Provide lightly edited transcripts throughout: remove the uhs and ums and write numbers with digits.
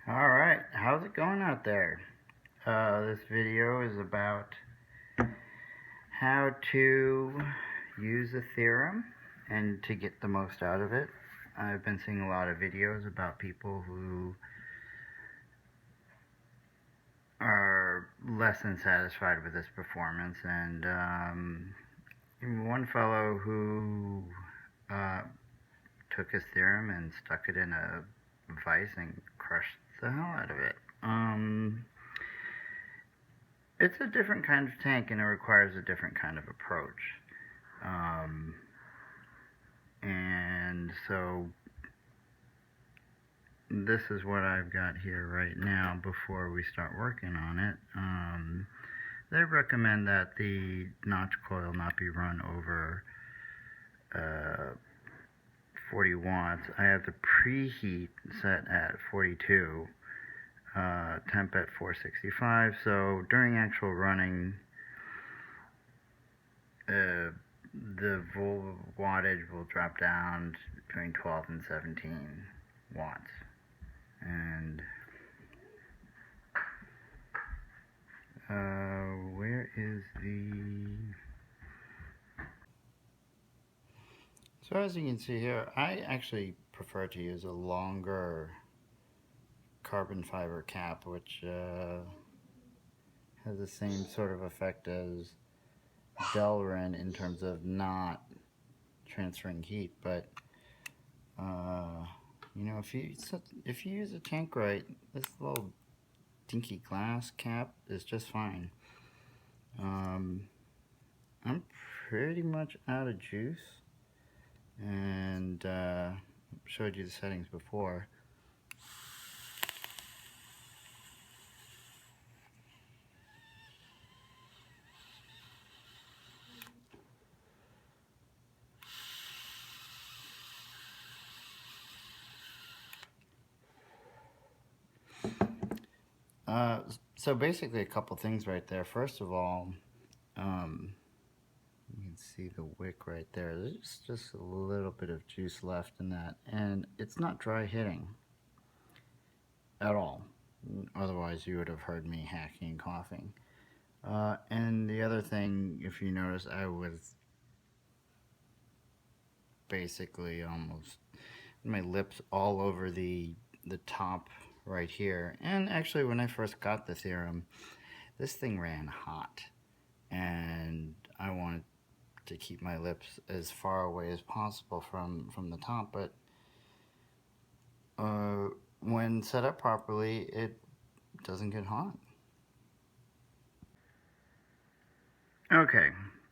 Alright, how's it going out there? This video is about how to use a theorem and to get the most out of it. I've been seeing a lot of videos about people who are less than satisfied with this performance, and one fellow who took his theorem and stuck it in a vise and crushed the hell out of it. It's a different kind of tank and it requires a different kind of approach. And so this is what I've got here right now before we start working on it. They recommend that the Notchcoil not be run over 40 watts. I have the preheat set at 42, temp at 465, so during actual running, the wattage will drop down between 12 and 17 watts. And where is the... So as you can see here, I actually prefer to use a longer carbon fiber cap, which has the same sort of effect as Delrin in terms of not transferring heat. But you know, if you use a tank right, this little dinky glass cap is just fine. I'm pretty much out of juice, and showed you the settings before. So basically a couple things right there. First of all, you can see the wick right there. There's just a little bit of juice left in that, and it's not dry hitting at all. Otherwise you would have heard me hacking and coughing. And the other thing, if you notice, I was basically almost my lips all over the top right here. And actually when I first got the theorem, this thing ran hot, and I wanted to keep my lips as far away as possible from the top, but when set up properly, it doesn't get hot. Okay,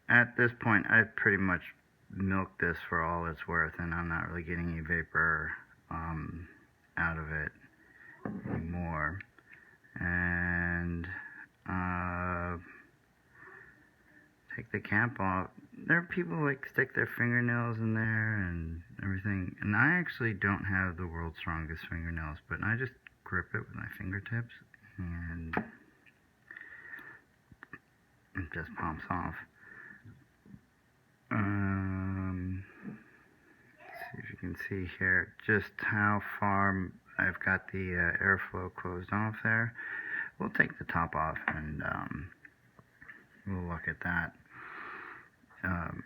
at this point I've pretty much milked this for all it's worth, and I'm not really getting any vapor out of it anymore. And take the cap off. There are people who like stick their fingernails in there and everything, and I actually don't have the world's strongest fingernails, but I just grip it with my fingertips and it just pops off. See if you can see here just how far I've got the airflow closed off there. We'll take the top off and we'll look at that,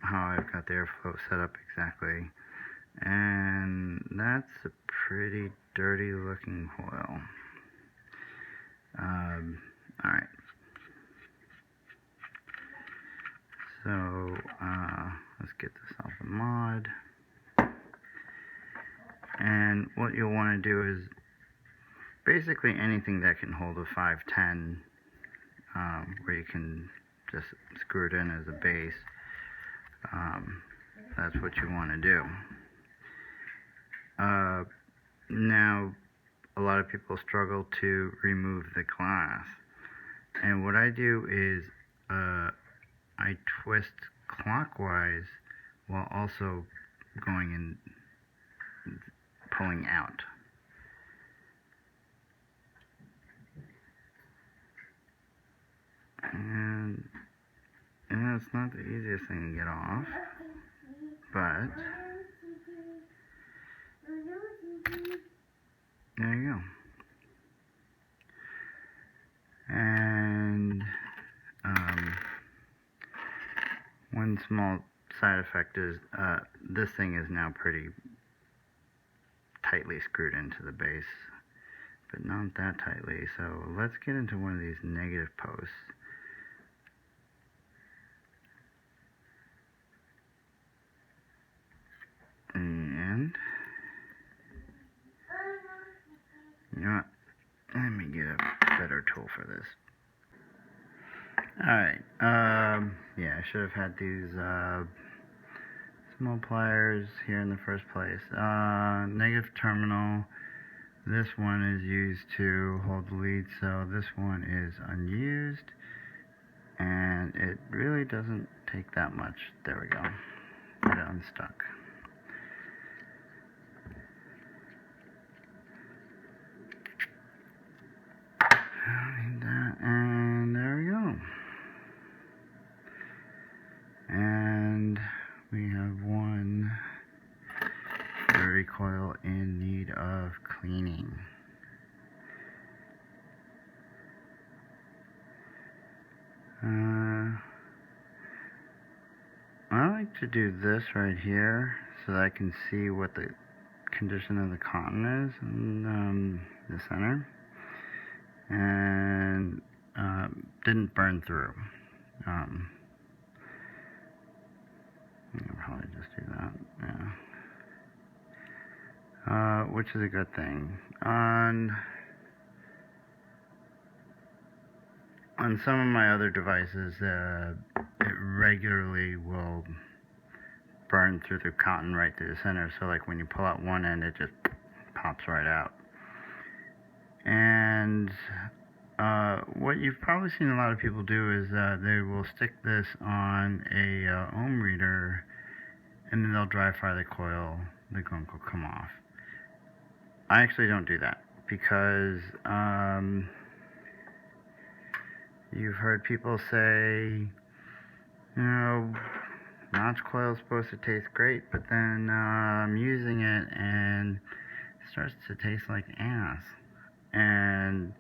how I've got the airflow set up exactly. And that's a pretty dirty looking coil. Alright, so let's get this off the mod. And what you'll want to do is basically anything that can hold a 510, where you can just screw it in as a base, that's what you want to do. Now, a lot of people struggle to remove the glass, and what I do is I twist clockwise while also going and pulling out. And it's not the easiest thing to get off, but there you go. And one small side effect is this thing is now pretty tightly screwed into the base, but not that tightly. So let's get into one of these negative posts. And you know what? Let me get a better tool for this. Alright, yeah, I should have had these small pliers here in the first place. Negative terminal. This one is used to hold the lead, so this one is unused. And it really doesn't take that much. There we go. Get it unstuck. Need that, and there we go. And we have one dirty coil in need of cleaning. I like to do this right here so that I can see what the condition of the cotton is in the center. And didn't burn through. I'll probably just do that, yeah. Which is a good thing. On some of my other devices, it regularly will burn through the cotton right through the center. So like when you pull out one end, it just pops right out. And what you've probably seen a lot of people do is they will stick this on a ohm reader, and then they'll dry fire the coil. The gunk will come off. I actually don't do that because you've heard people say, you know, Notchcoil is supposed to taste great, but then I'm using it and it starts to taste like ass. And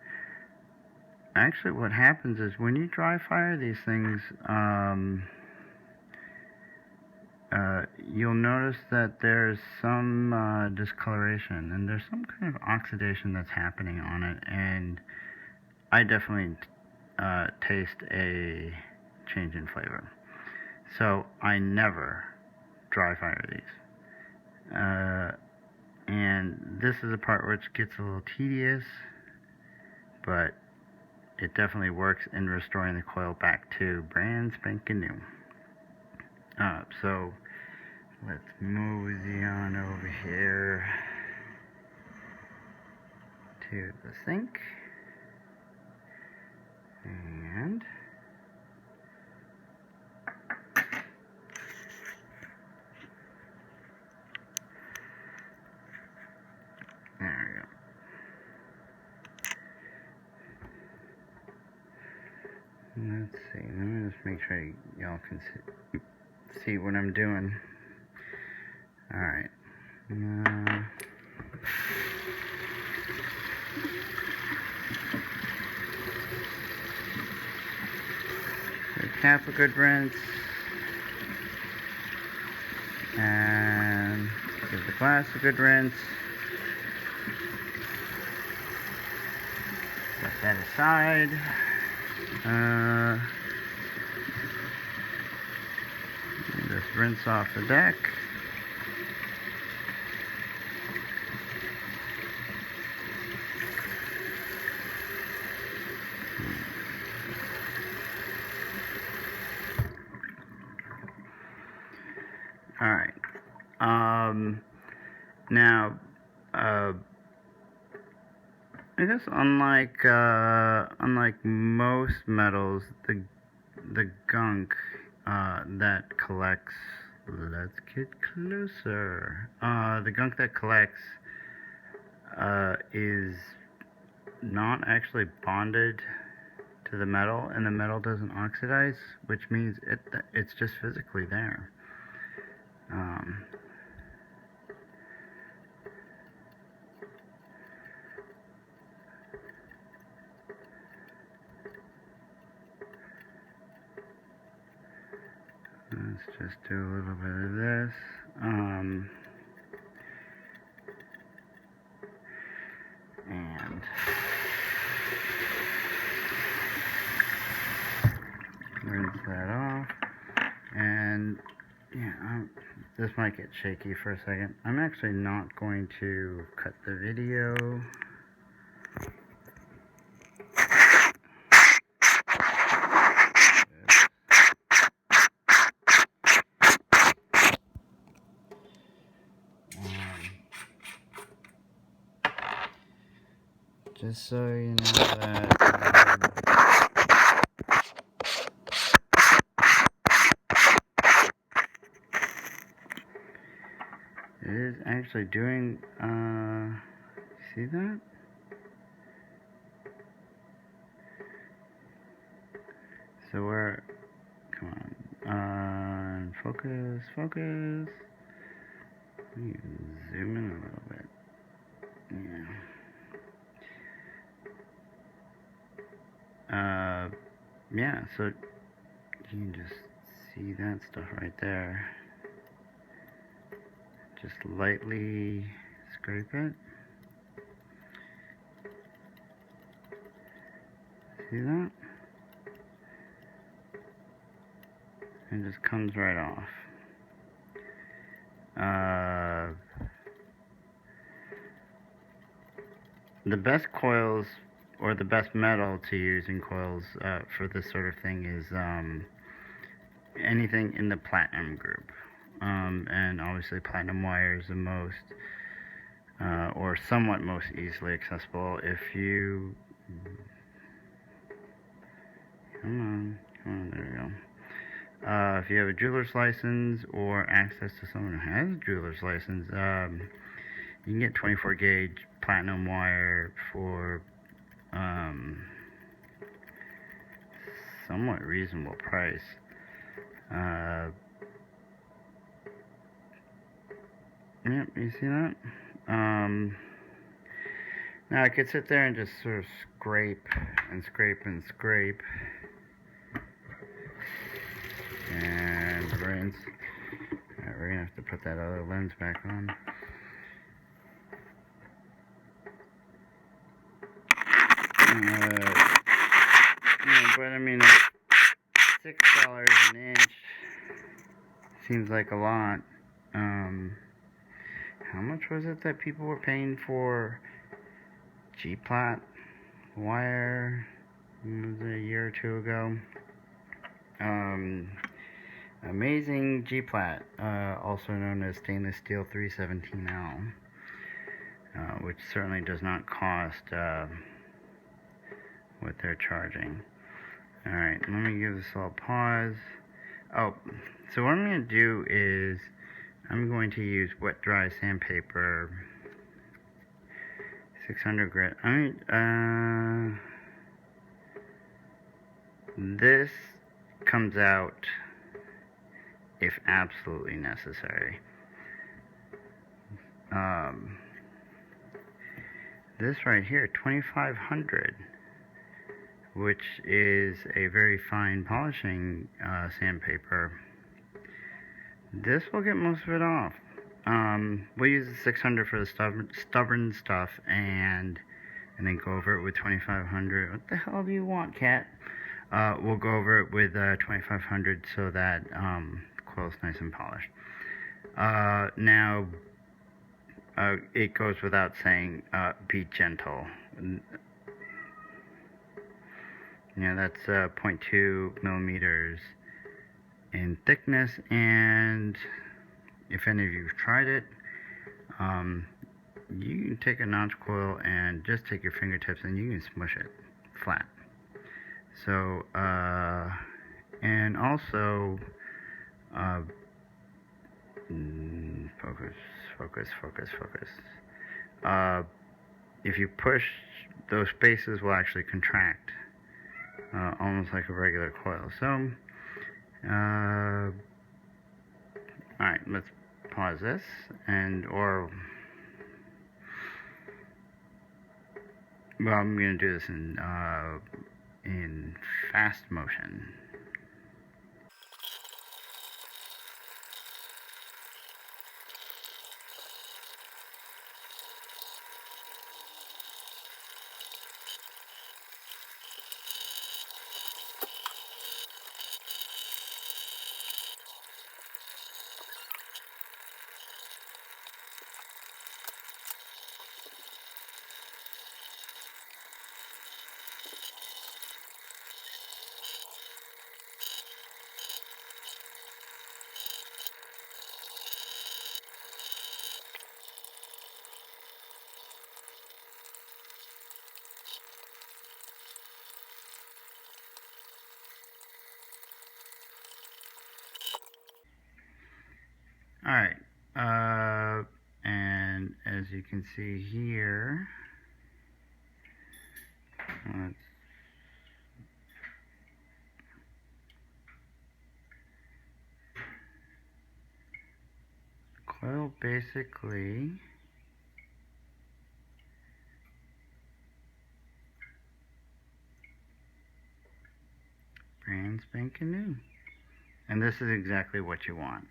actually what happens is when you dry fire these things, you'll notice that there's some discoloration and there's some kind of oxidation that's happening on it, and I definitely taste a change in flavor. So I never dry fire these. And this is the part which gets a little tedious, but it definitely works in restoring the coil back to brand spanking new. So let's mosey on over here to the sink. And there we go. Let's see, let me just make sure y'all can see what I'm doing. Alright. Cap a good rinse. And give the glass a good rinse. Set that aside. Just rinse off the deck. Alright. Now, I guess unlike most metals, the gunk that collects. Let's get closer. The gunk that collects is not actually bonded to the metal, and the metal doesn't oxidize, which means it's just physically there. just do a little bit of this. And rinse that off. And yeah, this might get shaky for a second. I'm actually not going to cut the video. Just so you know that it is actually doing, see that? So we're, come on, focus, focus. Let me zoom in a little bit. Yeah. Yeah, so you can just see that stuff right there. Just lightly scrape it. See that? It just comes right off. The best coils, or the best metal to use in coils for this sort of thing is anything in the platinum group. And obviously platinum wire is the most, or somewhat most easily accessible. If you, come on, there we go. If you have a jeweler's license or access to someone who has a jeweler's license, you can get 24 gauge platinum wire for somewhat reasonable price. Yep, you see that? Now I could sit there and just sort of scrape and scrape and scrape and rinse. Alright, we're gonna have to put that other lens back on. But I mean, $6 an inch seems like a lot. How much was it that people were paying for G-plat wire? Was it a year or two ago? Amazing G-plat, also known as stainless steel 317L, which certainly does not cost what they're charging. Alright, let me give this all a pause. Oh, so what I'm going to do is I'm going to use wet dry sandpaper, 600 grit. This comes out if absolutely necessary. This right here, 2500, which is a very fine polishing sandpaper. This will get most of it off. We'll use the 600 for the stubborn stuff, and then go over it with 2500. What the hell do you want, cat? We'll go over it with 2500 so that coil's nice and polished. Now, it goes without saying, be gentle. That's 0.2 millimeters in thickness, and if any of you have tried it, you can take a Notchcoil and just take your fingertips and you can smush it flat. So, and also, focus. If you push, those spaces will actually contract, almost like a regular coil. So, alright, let's pause this, well, I'm going to do this in fast motion. see here, coil basically brand spanking new. And this is exactly what you want.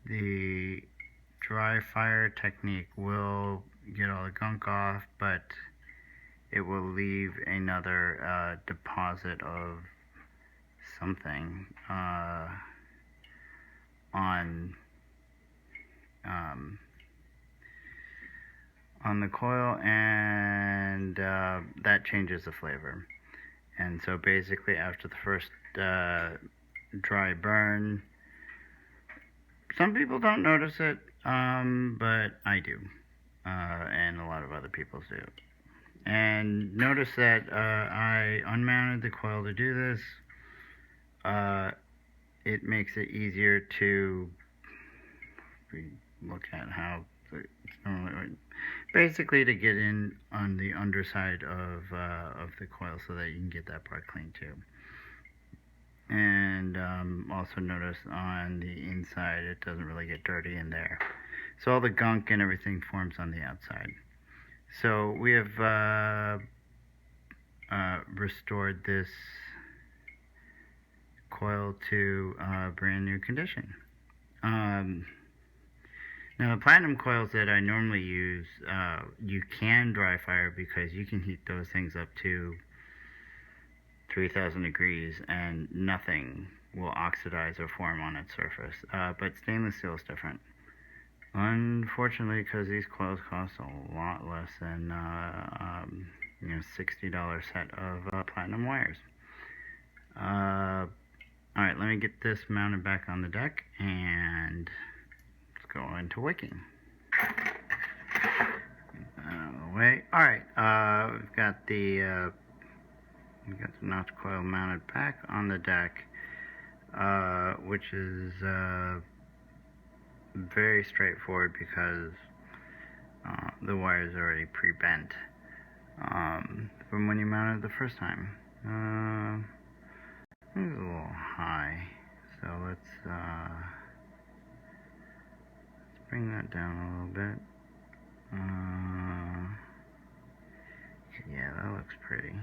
The dry fire technique will get all the gunk off, but it will leave another deposit of something on the coil, and that changes the flavor. And so basically after the first dry burn, some people don't notice it, but I do, and a lot of other people do. And notice that I unmounted the coil to do this. It makes it easier to look at how basically to get in on the underside of the coil so that you can get that part clean too. And also notice on the inside it doesn't really get dirty in there. So all the gunk and everything forms on the outside. So we have restored this coil to brand new condition. Now the platinum coils that I normally use, you can dry fire because you can heat those things up to 3,000 degrees and nothing will oxidize or form on its surface. But stainless steel is different. Unfortunately, because these coils cost a lot less than $60 set of platinum wires. Alright, let me get this mounted back on the deck and let's go into wicking. Out of the way. Alright, we've got the Notchcoil mounted back on the deck, which is very straightforward because the wire is already pre-bent from when you mounted the first time. I think it's a little high, so let's bring that down a little bit. Yeah, that looks pretty.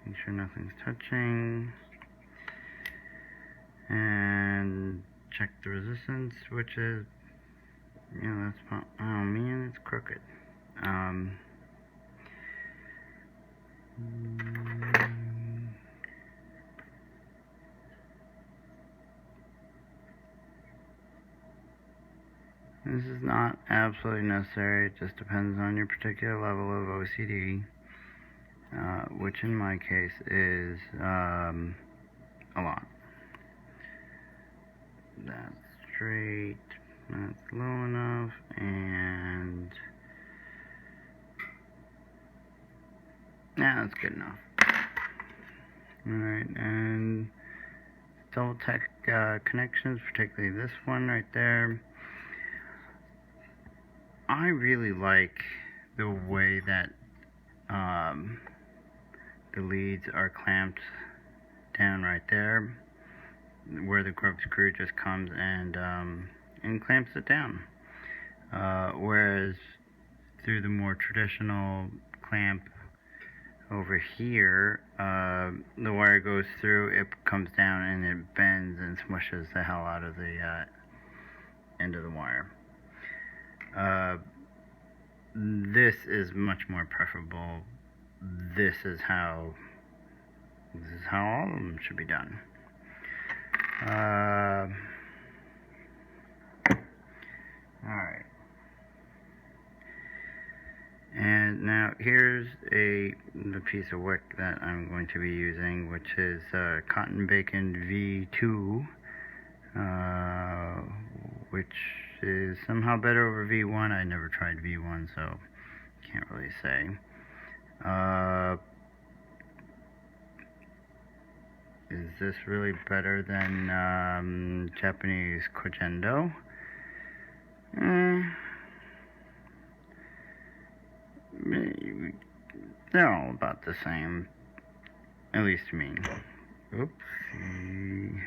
Make sure nothing's touching, and check the resistance, which is, that's, oh man, it's crooked. This is not absolutely necessary, it just depends on your particular level of OCD, which in my case is a lot. That's straight, that's low enough, and yeah, that's good enough. Alright, and double check connections, particularly this one right there. I really like the way that the leads are clamped down right there, where the grub screw just comes and clamps it down. Whereas through the more traditional clamp over here, the wire goes through, it comes down, and it bends and smushes the hell out of the end of the wire. This is much more preferable. This is how all of them should be done. Alright. And now here's the piece of wick that I'm going to be using, which is Cotton Bacon V2, which is somehow better over V1. I never tried V1, so can't really say. is this really better than Japanese Kojendo? They're all about the same, at least to me. Oopsie.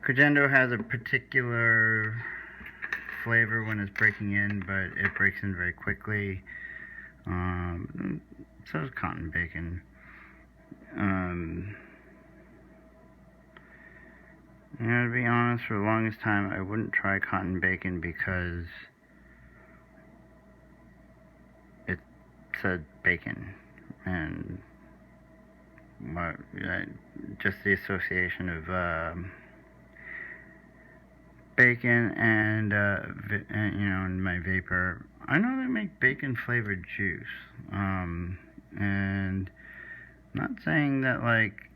Kojendo has a particular flavor when it's breaking in, but it breaks in very quickly. So does cotton bacon. You know, to be honest, for the longest time, I wouldn't try cotton bacon because it said bacon, and just the association of bacon and you know, in my vapor. I know they make bacon flavored juice, and I'm not saying that like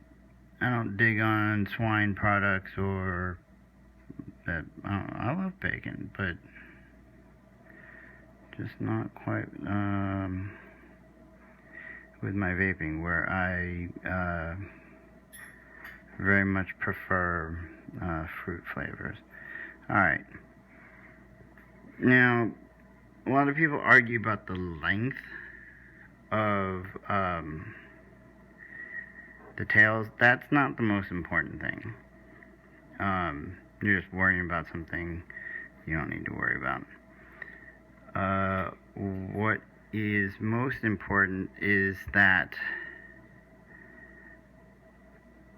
I don't dig on swine products or that. I love bacon, but just not quite with my vaping, where I very much prefer fruit flavors. Alright, now a lot of people argue about the length of the tails. That's not the most important thing. You're just worrying about something you don't need to worry about. What is most important is that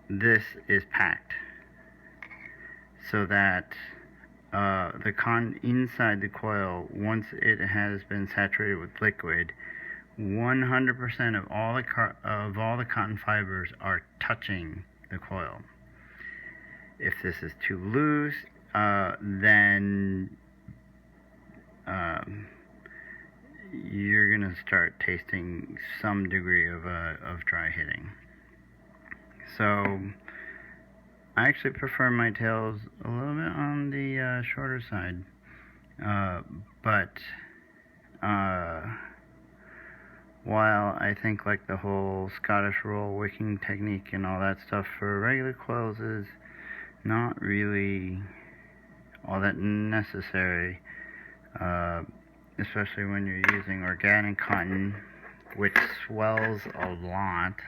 this is packed so that the cotton inside the coil, once it has been saturated with liquid, 100% of all the cotton fibers are touching the coil. If this is too loose, then you're gonna start tasting some degree of dry hitting. So I actually prefer my tails a little bit on the shorter side, but while I think like the whole Scottish roll wicking technique and all that stuff for regular coils is not really all that necessary, especially when you're using organic cotton, which swells a lot.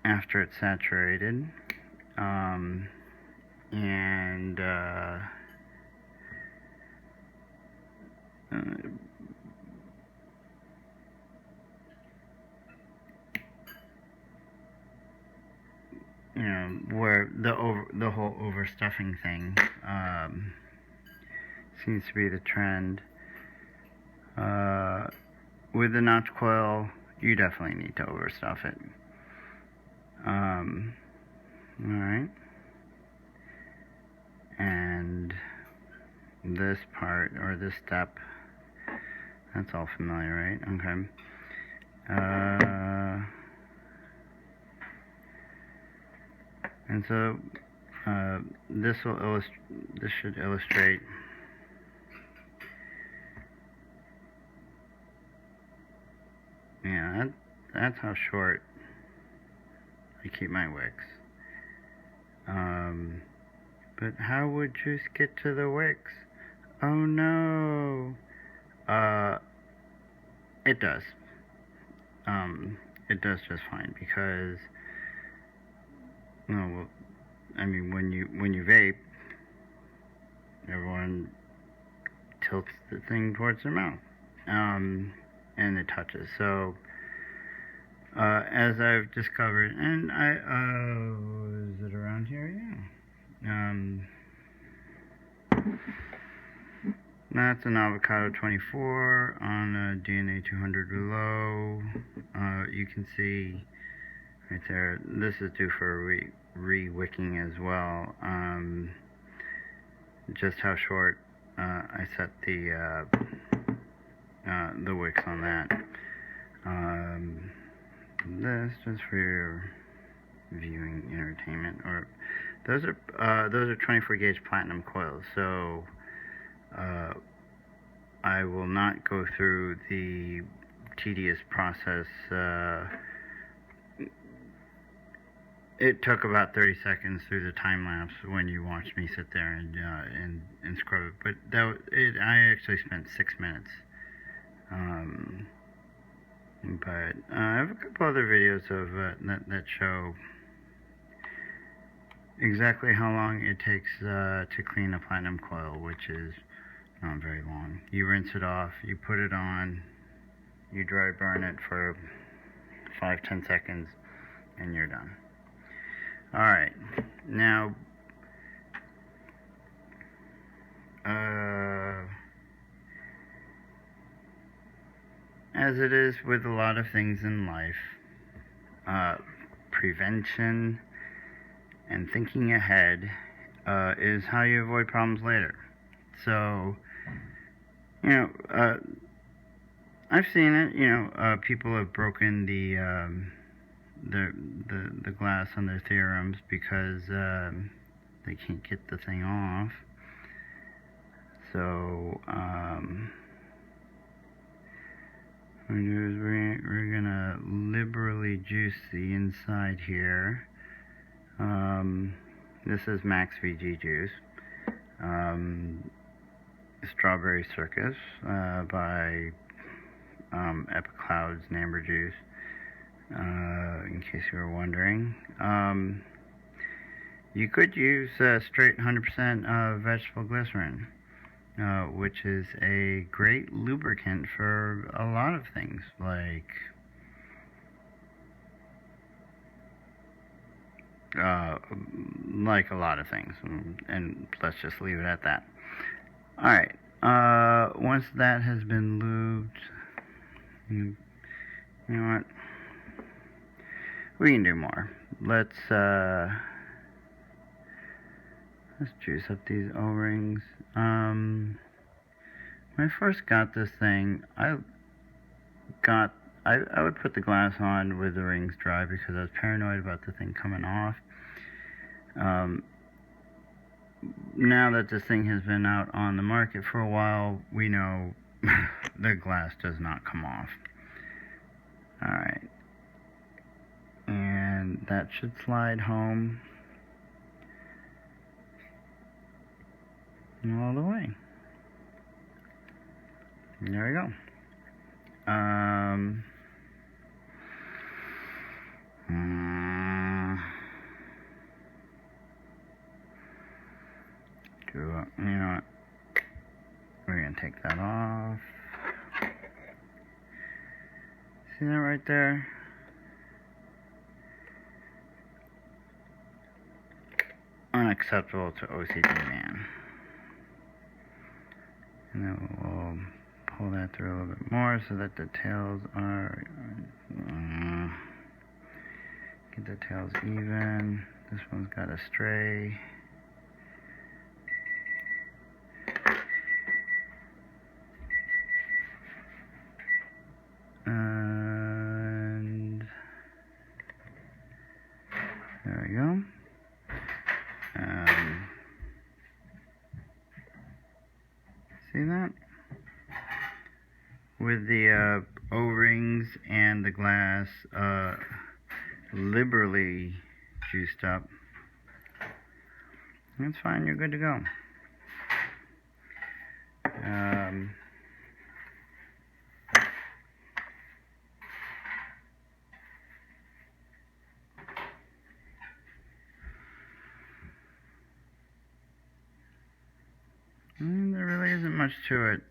After it's saturated, you know, where the whole overstuffing thing seems to be the trend. With the Notchcoil, you definitely need to overstuff it. Alright. And this part, or this step, that's all familiar, right? Okay. And so, this should illustrate yeah, that's how short I keep my wicks. But how would juice get to the wicks? Oh no. It does. It does just fine, because well, I mean, when you vape, everyone tilts the thing towards their mouth, and it touches. So as I've discovered, and is it around here? Yeah. That's an avocado 24 on a DNA 200 below. You can see right there, this is due for re-wicking as well. Just how short I set the wicks on that. This just for your viewing entertainment, or those are 24 gauge platinum coils. So I will not go through the tedious process. It took about 30 seconds through the time lapse when you watched me sit there and scrub it, but I actually spent 6 minutes. But I have a couple other videos of that show exactly how long it takes to clean a platinum coil, which is not very long. You rinse it off, you put it on, you dry burn it for 5-10 seconds, and you're done. Alright, now as it is with a lot of things in life, prevention and thinking ahead is how you avoid problems later. So, you know, I've seen it. People have broken the glass on their theorems because they can't get the thing off. So what we're going to do is we're gonna liberally juice the inside here. This is Max VG juice. Strawberry Circus by Epic Clouds and Amber Juice, in case you were wondering. You could use straight 100% vegetable glycerin, which is a great lubricant for a lot of things, like a lot of things, and let's just leave it at that. Alright, once that has been lubed, you know what, we can do more. Let's juice up these O-rings. When I first got this thing, I would put the glass on with the rings dry because I was paranoid about the thing coming off. Now that this thing has been out on the market for a while, we know the glass does not come off. Alright. And that should slide home all the way. There we go. You know what? We're gonna take that off. See that right there? Unacceptable to OCD man. And then we'll pull that through a little bit more so that the tails are get the tails even. This one's got a stray. And there we go. See that? With the O-rings and the glass liberally juiced up, that's fine, you're good to go. There really isn't much to it.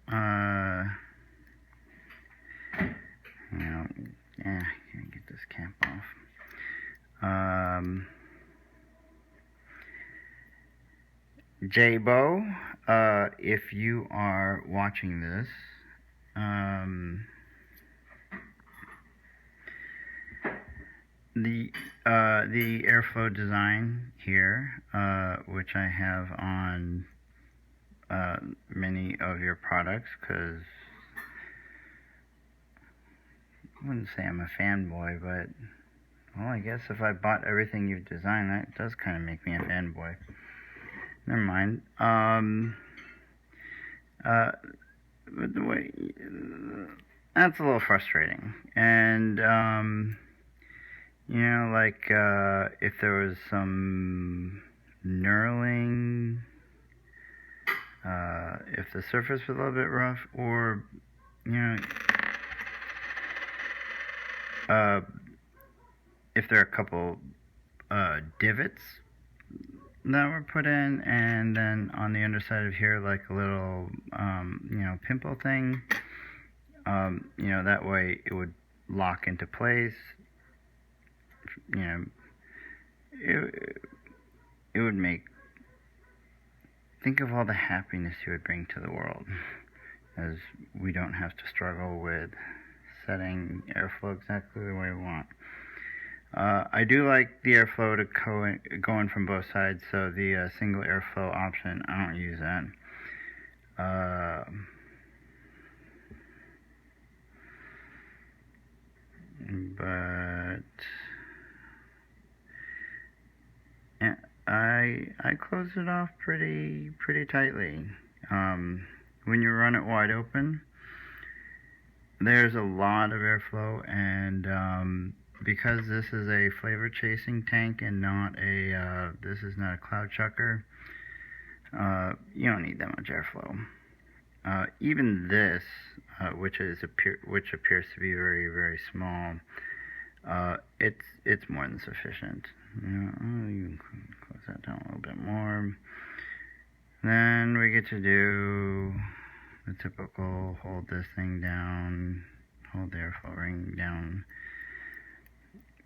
Can't get this cap off. J-Bo, if you are watching this, the airflow design here, which I have on many of your products, because I wouldn't say I'm a fanboy, but well, I guess if I bought everything you've designed, that does kind of make me a fanboy. Never mind. with the way, that's a little frustrating. And you know, like if there was some knurling, if the surface was a little bit rough, or you know, if there are a couple divots that were put in, and then on the underside of here, like a little, you know, pimple thing, you know, that way it would lock into place. You know, it would make, think of all the happiness you would bring to the world, as we don't have to struggle with setting airflow exactly the way we want. I do like the airflow to go in from both sides, so the single airflow option, I don't use that. But I close it off pretty tightly. When you run it wide open, there's a lot of airflow, and because this is a flavor chasing tank and not a this is not a cloud chucker, you don't need that much airflow. Even this, which appears to be very small, it's more than sufficient. You know, you can close that down a little bit more. Then we get to do the typical hold this thing down, hold the airflow ring down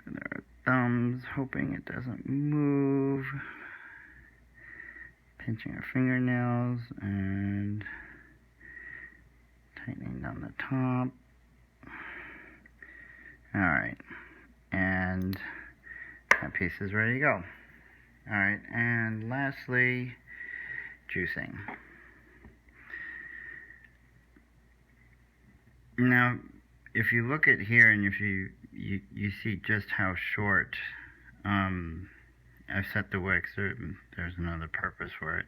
with our thumbs, hoping it doesn't move. Pinching our fingernails and tightening down the top. Alright, and that piece is ready to go. Alright, and lastly, juicing. Now, if you look at here and if you see just how short I've set the wicks, there's another purpose for it.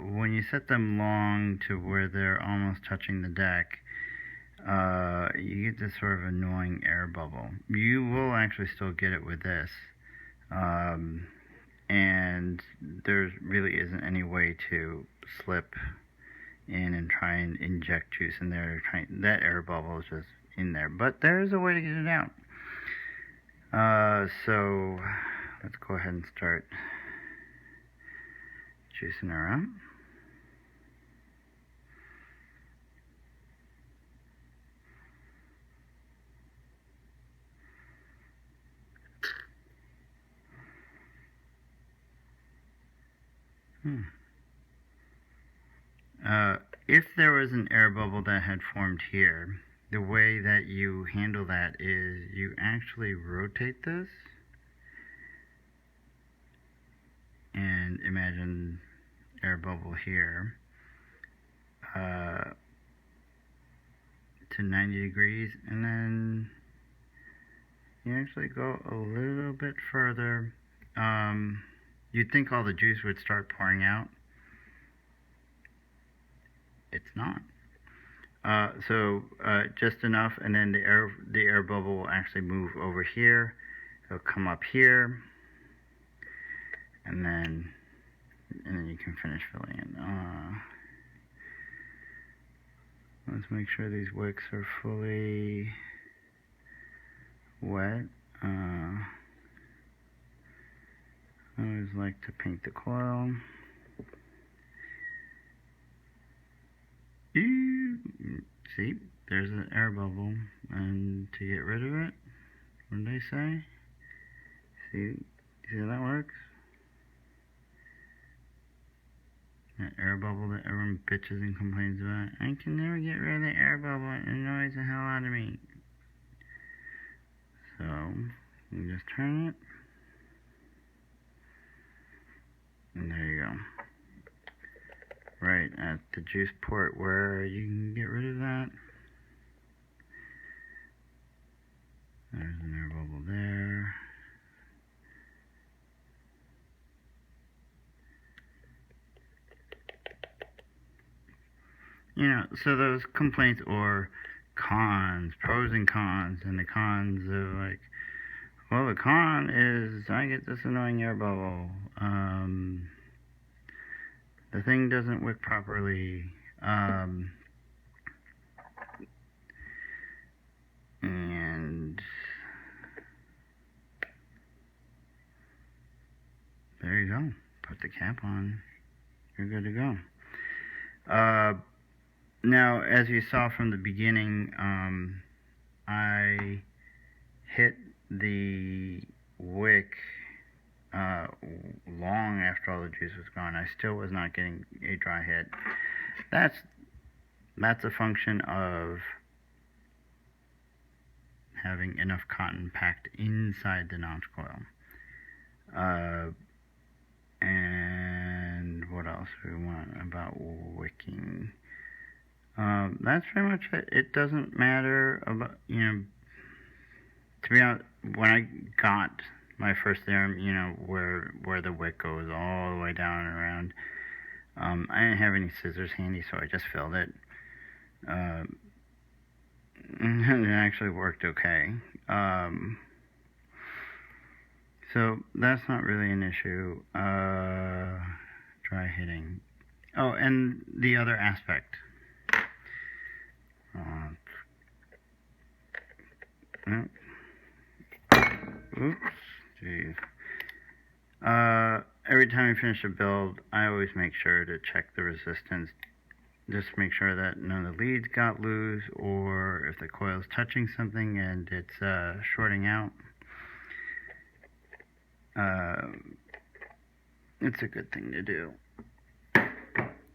When you set them long to where they're almost touching the deck, you get this sort of annoying air bubble. You will actually still get it with this, and there really isn't any way to slip in and try and inject juice in there. That air bubble is just in there, but there is a way to get it out. So let's go ahead and start juicing her up. If there was an air bubble that had formed here, the way that you handle that is you actually rotate this and imagine air bubble here to 90 degrees, and then you actually go a little bit further. You'd think all the juice would start pouring out. It's not. So just enough, and then the air bubble will actually move over here. It'll come up here, and then you can finish filling in. Let's make sure these wicks are fully wet. I always like to paint the coil. See, there's an air bubble, and to get rid of it, what did they say? See how that works? That air bubble that everyone bitches and complains about. I can never get rid of the air bubble. It annoys the hell out of me. So, you just turn it. And there you go. Right at the juice port where you can get rid of that. There's an air bubble there. You know, so those complaints or cons, pros and cons, and the cons of like, well, the con is I get this annoying air bubble. The thing doesn't wick properly. And there you go. Put the cap on. You're good to go. Now, as you saw from the beginning, I hit the wick long after all the juice was gone. I still was not getting a dry hit. That's a function of having enough cotton packed inside the Notchcoil. And what else do we want about wicking? That's pretty much it. It doesn't matter about, you know, to be honest, when I got my first theorem, you know, where the wick goes all the way down and around, I didn't have any scissors handy, so I just filled it. It actually worked okay. So that's not really an issue. Dry hitting. Oh, and the other aspect. Oops. Jeez. Every time I finish a build, I always make sure to check the resistance. Just make sure that none of the leads got loose, or if the coil's touching something and it's shorting out. It's a good thing to do.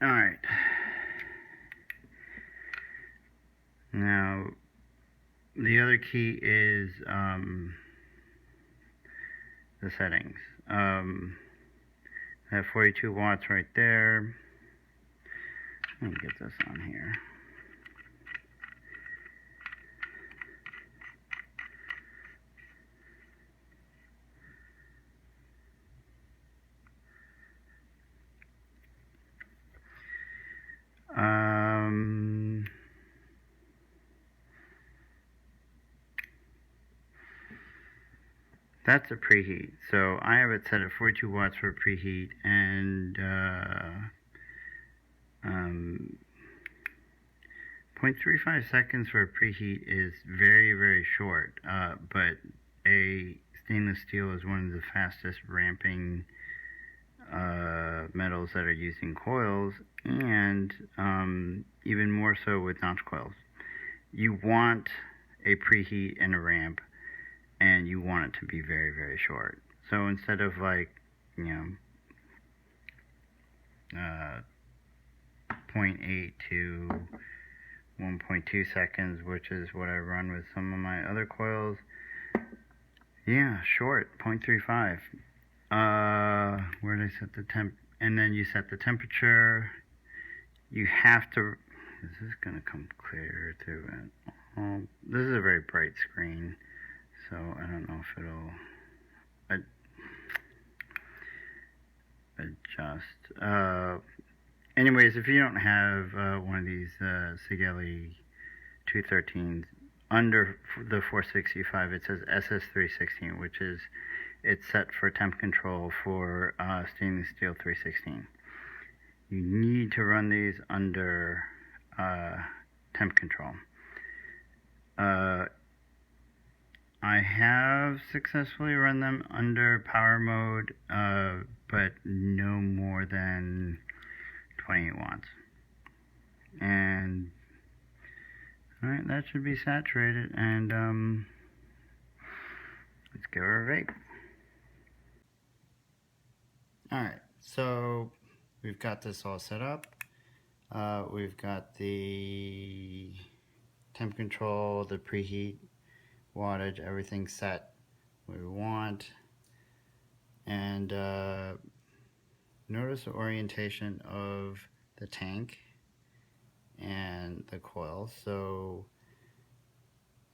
Alright. Now, the other key is the settings. I have 42 watts right there. Let me get this on here. That's a preheat. So I have it set at 42 watts for preheat, and 0.35 seconds for a preheat is very, very short, but a stainless steel is one of the fastest ramping metals that are used in coils, and even more so with Notchcoils. You want a preheat and a ramp, and you want it to be very, very short. So instead of like, you know, 0.8 to 1.2 seconds, which is what I run with some of my other coils. Yeah, short, 0.35. Where did I set the temp? And then you set the temperature. You have to. Is this gonna come clear through it? This is a very bright screen, so I don't know if it'll adjust. Anyways, if you don't have one of these Sigelli 213s, under the 465 it says SS316, which is, it's set for temp control for stainless steel 316. You need to run these under temp control. I have successfully run them under power mode, but no more than 28 watts. And alright, that should be saturated, and let's give her a vape. Alright, so we've got this all set up. We've got the temp control, the preheat, wattage, everything set where we want. And notice the orientation of the tank and the coil. So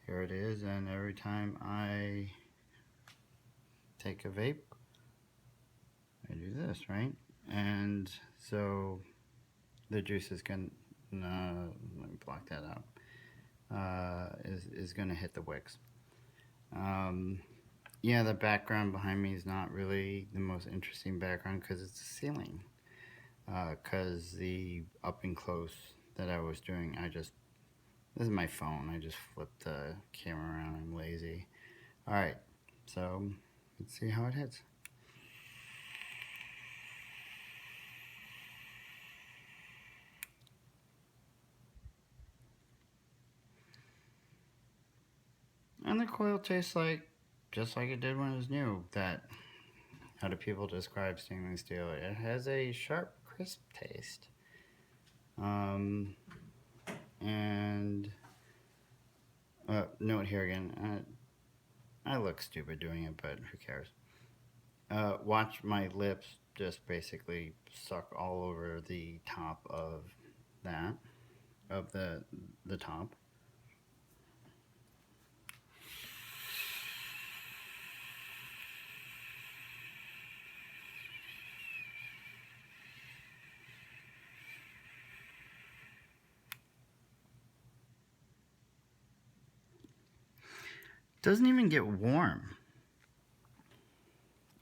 here it is, and every time I take a vape, I do this, right? And so the juices can no, let me block that out. Is going to hit the wicks. Yeah, the background behind me is not really the most interesting background because it's the ceiling. Because the up and close that I was doing, this is my phone. I just flipped the camera around. I'm lazy. All right, so let's see how it hits. And the coil tastes just like it did when it was new. How do people describe stainless steel? It has a sharp, crisp taste. And note here again. I look stupid doing it, but who cares? Watch my lips just basically suck all over the top of that, of the top. Doesn't even get warm.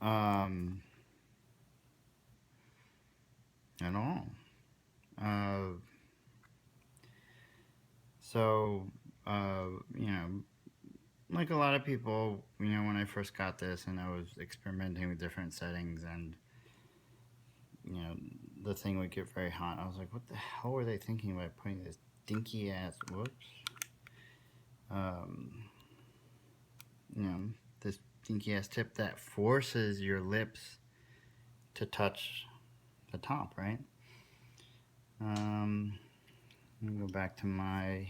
At all. Uh, so, you know, like a lot of people, when I first got this and I was experimenting with different settings and, the thing would get very hot, I was like, what the hell were they thinking by putting this dinky ass, whoops, this dinky ass tip that forces your lips to touch the top, right? Let me go back to my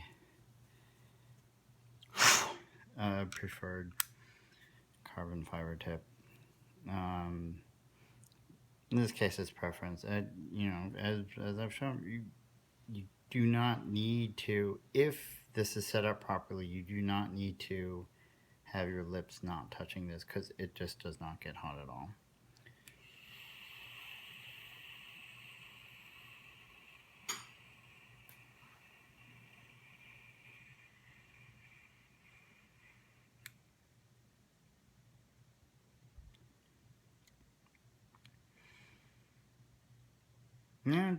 preferred carbon fiber tip. In this case, it's preference. As I've shown, you do not need to, if this is set up properly, you do not need to have your lips not touching this because it just does not get hot at all. Yeah,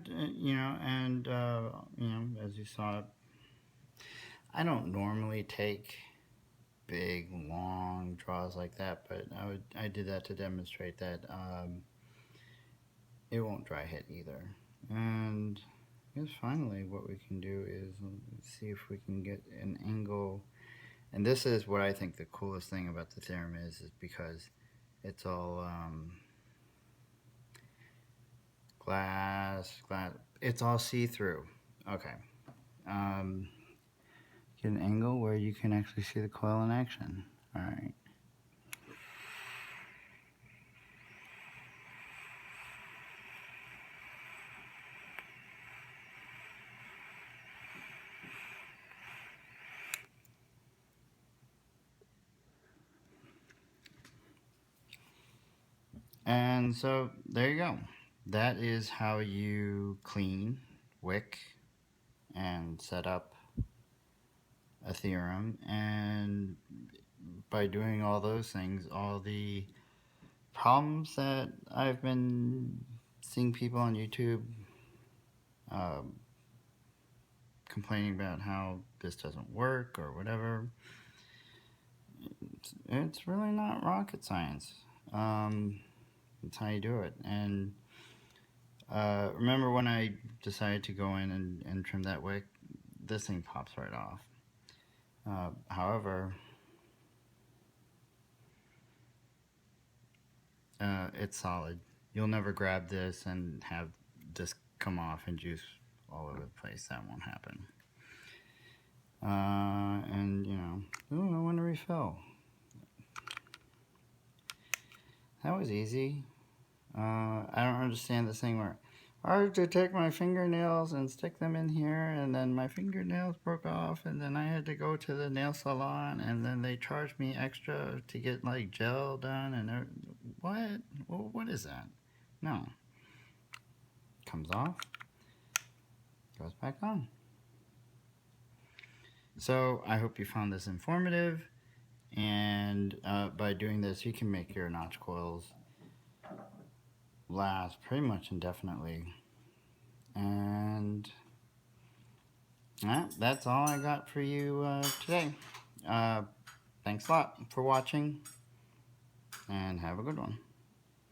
as you saw, I don't normally take big, long draws like that, but I did that to demonstrate that it won't dry hit either. And I guess finally what we can do is see if we can get an angle. And this is what I think the coolest thing about the theorem is because it's all glass, it's all see-through. Okay. Get an angle where you can actually see the coil in action. All right. And so there you go. That is how you clean, wick, and set up a theorem. And by doing all those things, all the problems that I've been seeing people on YouTube complaining about how this doesn't work or whatever, it's really not rocket science. That's how you do it. And remember when I decided to go in and trim that wick, this thing pops right off. However, it's solid. You'll never grab this and have this come off and juice all over the place. That won't happen. And I don't know when to refill. That was easy. I don't understand this thing where I had to take my fingernails and stick them in here, and then my fingernails broke off, and then I had to go to the nail salon, and then they charged me extra to get like gel done, and what? Well, what is that? No. Comes off. goes back on. So I hope you found this informative, and by doing this you can make your notch coils last pretty much indefinitely. And that's all I got for you today. Thanks a lot for watching, and have a good one.